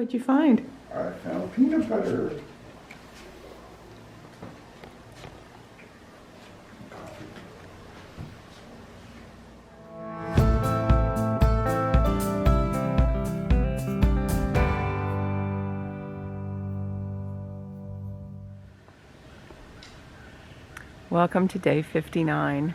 What'd you find? I found peanut butter. Coffee. Welcome to day 59.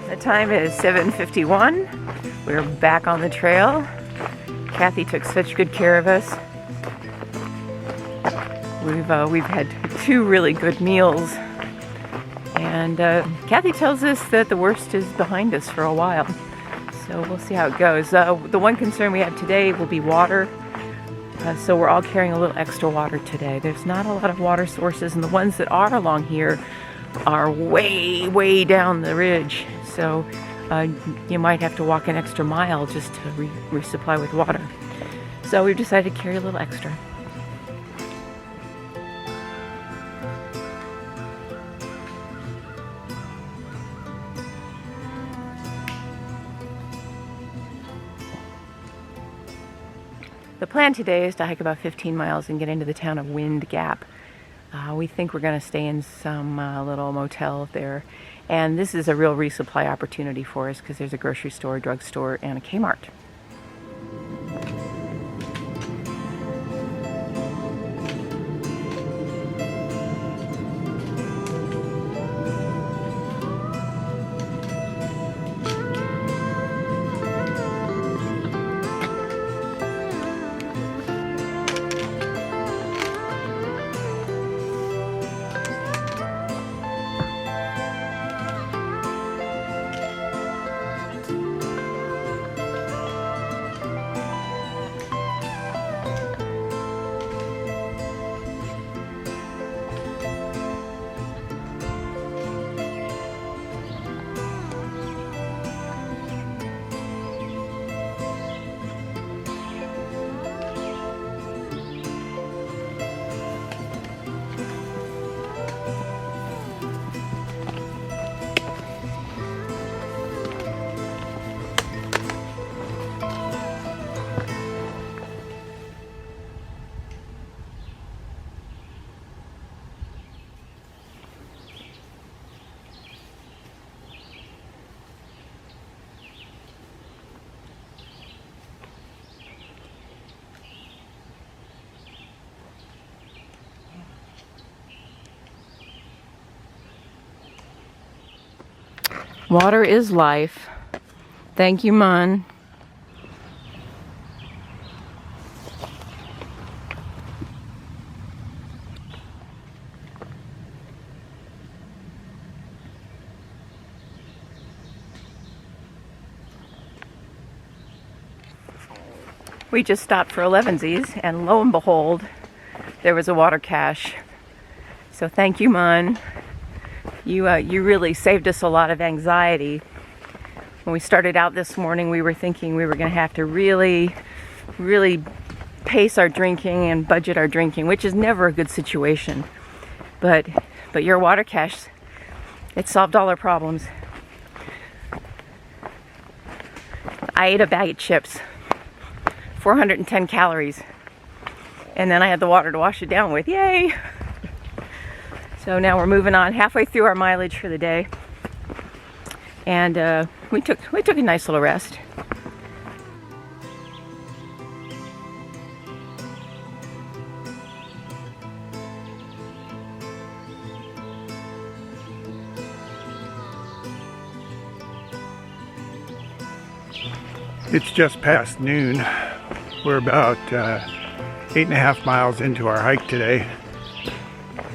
The time is 7:51. We're back on the trail. Kathy took such good care of us. We've had 2 really good meals, and Kathy tells us that the worst is behind us for a while. So we'll see how it goes. The one concern we have today will be water. So we're all carrying a little extra water today. There's not a lot of water sources, and the ones that are along here are way, way down the ridge. So you might have to walk an extra mile just to resupply with water. So we've decided to carry a little extra. The plan today is to hike about 15 miles and get into the town of Windgap. We think we're going to stay in some little motel there. And this is a real resupply opportunity for us because there's a grocery store, drugstore, and a Kmart. Water is life. Thank you, Mun. We just stopped for 11sies, and lo and behold, there was a water cache. So thank you, Mun. You really saved us a lot of anxiety. When we started out this morning, we were thinking we were going to have to really pace our drinking and budget our drinking, which is never a good situation. But your water cache, it solved all our problems. I ate a bag of chips, 410 calories, and then I had the water to wash it down with. Yay! So now we're moving on, halfway through our mileage for the day, and we took a nice little rest. It's just past noon. We're about 8.5 miles into our hike today.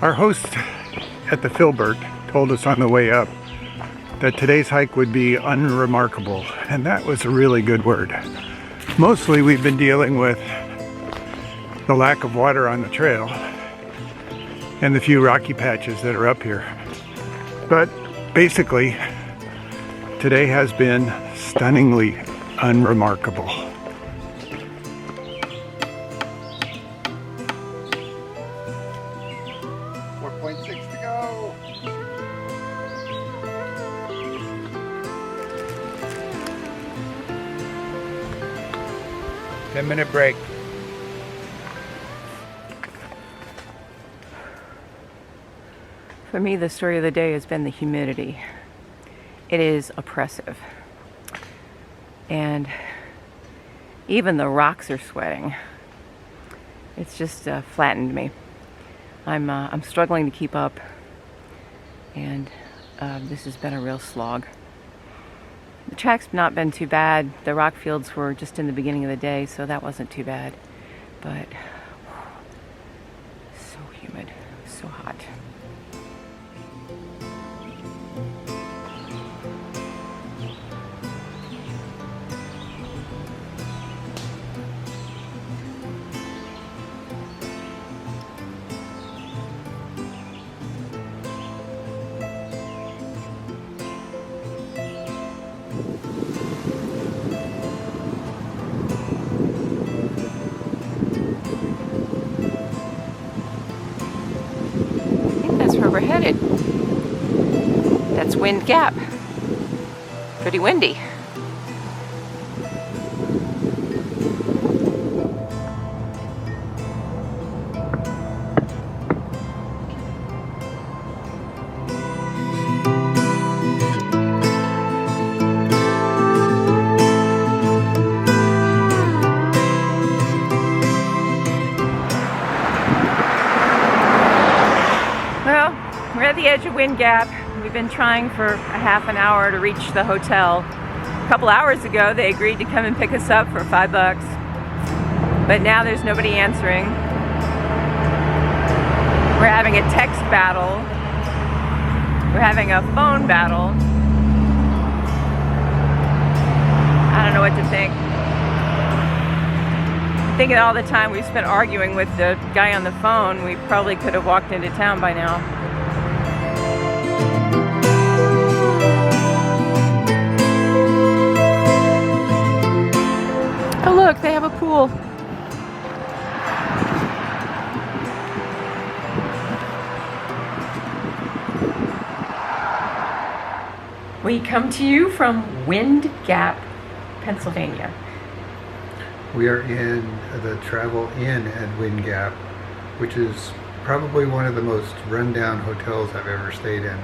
Our host at the Filbert told us on the way up that today's hike would be unremarkable, and that was a really good word. Mostly we've been dealing with the lack of water on the trail and the few rocky patches that are up here. But basically, today has been stunningly unremarkable. .6 to go. 10-minute break. For me, the story of the day has been the humidity. It is oppressive. And even the rocks are sweating. It's just flattened me. I'm struggling to keep up, and this has been a real slog. The track's not been too bad. The rock fields were just in the beginning of the day, so that wasn't too bad. But so humid, so hot. Where we're headed. That's Windgap. Pretty windy. We're at the edge of Windgap. We've been trying for a half an hour to reach the hotel. A couple hours ago, they agreed to come and pick us up for $5. But now there's nobody answering. We're having a text battle. We're having a phone battle. I don't know what to think. I'm thinking all the time we've spent arguing with the guy on the phone, we probably could have walked into town by now. Oh look, they have a pool. We come to you from Windgap, Pennsylvania. We are in the Travel Inn at Windgap, which is probably one of the most rundown hotels I've ever stayed in.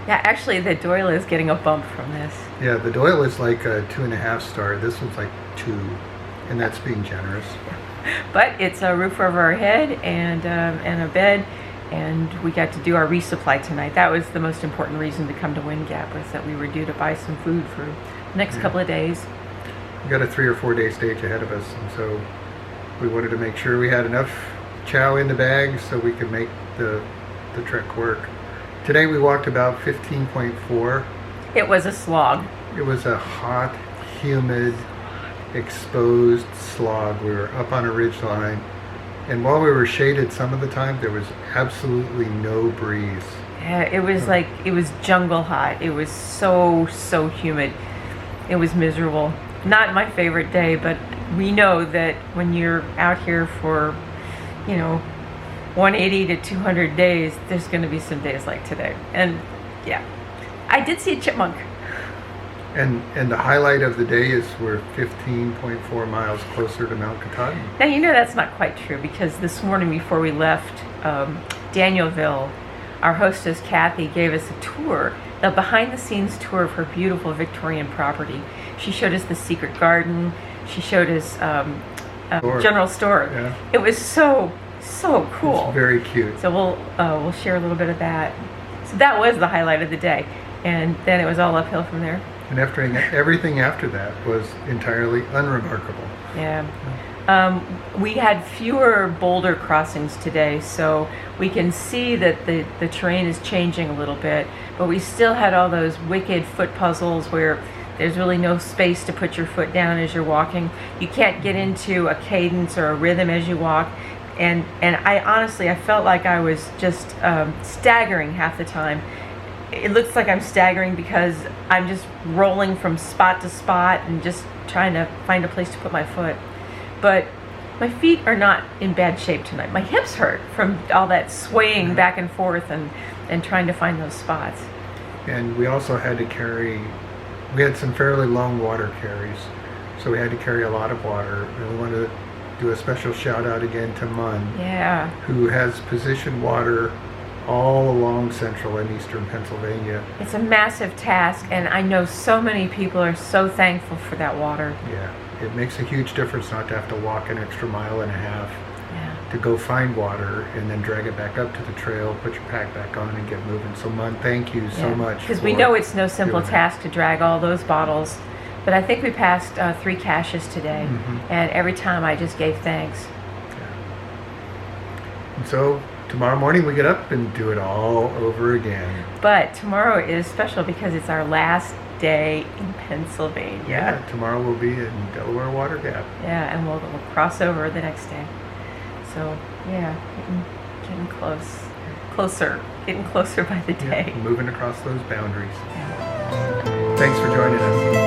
Yeah, actually the Doyle is getting a bump from this. Yeah, the Doyle is like a 2.5 star. This one's like 2, and that's being generous. But it's a roof over our head and a bed, and we got to do our resupply tonight. That was the most important reason to come to Windgap, was that we were due to buy some food for the next couple of days. We got a 3 or 4 day stage ahead of us, and so we wanted to make sure we had enough chow in the bag so we could make the trek work. Today we walked about 15.4. It was a slog. It was a hot, humid, exposed slog. We were up on a ridge line, and while we were shaded some of the time, there was absolutely no breeze. Yeah, it was like, it was jungle hot. It was so humid. It was miserable. Not my favorite day, but we know that when you're out here for, 180 to 200 days, there's going to be some days like today. And yeah, I did see a chipmunk. And the highlight of the day is we're 15.4 miles closer to Mount Katahdin. Now, that's not quite true, because this morning before we left Danielville, our hostess Kathy gave us a tour, the behind-the-scenes tour of her beautiful Victorian property. She showed us the secret garden. She showed us general store. Yeah. It was so cool. It's very cute. So we'll share a little bit of that. So that was the highlight of the day, and then it was all uphill from there. And everything after that was entirely unremarkable. Yeah. We had fewer boulder crossings today, so we can see that the terrain is changing a little bit, but we still had all those wicked foot puzzles where there's really no space to put your foot down as you're walking. You can't get into a cadence or a rhythm as you walk. And I honestly, I felt like I was just staggering half the time. It looks like I'm staggering because I'm just rolling from spot to spot and just trying to find a place to put my foot. But my feet are not in bad shape tonight. My hips hurt from all that swaying back and forth and trying to find those spots. And we also had to we had some fairly long water carries, so we had to carry a lot of water. And we wanted to do a special shout out again to Mun, who has positioned water all along central and eastern Pennsylvania. It's a massive task, and I know so many people are so thankful for that water. Yeah, it makes a huge difference not to have to walk an extra mile and a half to go find water and then drag it back up to the trail, put your pack back on, and get moving. So Mun, thank you so much. Because we know it's no simple task to drag all those bottles, but I think we passed 3 caches today, and every time I just gave thanks. Yeah. And so tomorrow morning we get up and do it all over again. But tomorrow is special because it's our last day in Pennsylvania. Yeah, tomorrow we'll be in Delaware Water Gap. Yeah, and we'll cross over the next day. So yeah, getting getting closer by the day. Yeah, moving across those boundaries. Yeah. Thanks for joining us.